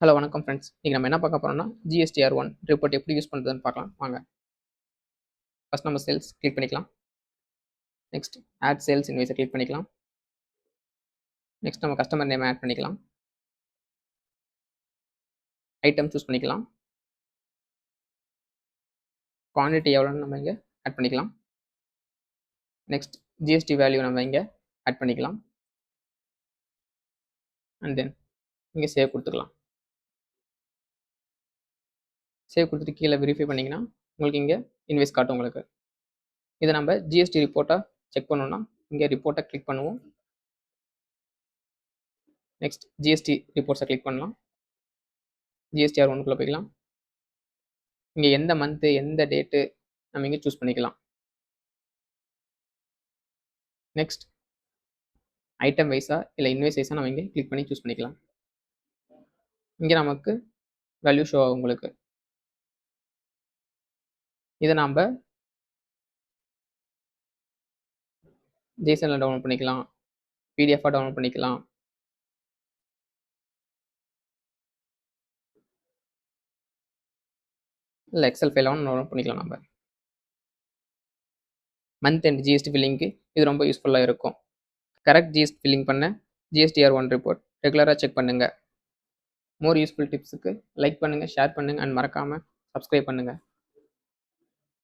Hello வணக்கம் friends. இன்னைக்கு நம்ம என்ன பார்க்க போறோம்னா, GSTR1 ரிப்போர்ட் எப்படி யூஸ் பண்ணுறதுன்னு பார்க்கலாம் வாங்க. ஃபர்ஸ்ட் நம்ம சேல்ஸ் கிளிக் பண்ணிக்கலாம். நெக்ஸ்ட் ஆட் சேல்ஸ் இன்வாய்ஸை கிளிக் பண்ணிக்கலாம். நெக்ஸ்ட் நம்ம கஸ்டமர் நேம் ஆட் பண்ணிக்கலாம். ஐட்டம் சூஸ் பண்ணிக்கலாம். குவான்டிட்டி எவ்வளோன்னு நம்ம இங்கே ஆட் பண்ணிக்கலாம். நெக்ஸ்ட் ஜிஎஸ்டி வேல்யூ நம்ம இங்கே ஆட் பண்ணிக்கலாம். அண்ட் தென் இங்கே சேவ் கொடுத்துக்கலாம். சேவ் கொடுத்துட்டு கீழே வெரிஃபை பண்ணிங்கன்னா உங்களுக்கு இங்கே இன்வாய்ஸ் காட்டும் உங்களுக்கு. இதை நம்ம ஜிஎஸ்டி ரிப்போர்ட்டை செக் பண்ணோம்னா இங்கே ரிப்போர்ட்டை கிளிக் பண்ணுவோம். நெக்ஸ்ட் ஜிஎஸ்டி ரிப்போர்ட்ஸை கிளிக் பண்ணலாம். GSTR1 போய்க்கலாம். இங்கே எந்த மந்த்து எந்த டேட்டு நம்ம இங்கே சூஸ் பண்ணிக்கலாம். நெக்ஸ்ட் ஐட்டம் வைஸா இல்லை இன்வாய்ஸ் வைஸாக நம்ம இங்கே கிளிக் பண்ணி சூஸ் பண்ணிக்கலாம். இங்கே நமக்கு வேல்யூ ஷோ ஆகும் உங்களுக்கு. இதை நாம் ஜேசனில் டவுன்லோட் பண்ணிக்கலாம், பிடிஎஃபாக டவுன்லோட் பண்ணிக்கலாம், இல்லை எக்ஸல் ஃபைலாகவும் டவுன்லோட் பண்ணிக்கலாம். நம்ம மந்த் அண்ட் ஜிஎஸ்டி ஃபில்லிங்க்கு இது ரொம்ப யூஸ்ஃபுல்லாக இருக்கும். கரெக்ட் ஜிஎஸ்டி ஃபில்லிங் பண்ண GSTR1 ரிப்போர்ட் ரெகுலராக செக் பண்ணுங்கள். மோர் யூஸ்ஃபுல் டிப்ஸுக்கு லைக் பண்ணுங்கள், ஷேர் பண்ணுங்கள் அண்ட் மறக்காமல் சப்ஸ்கிரைப் பண்ணுங்கள்.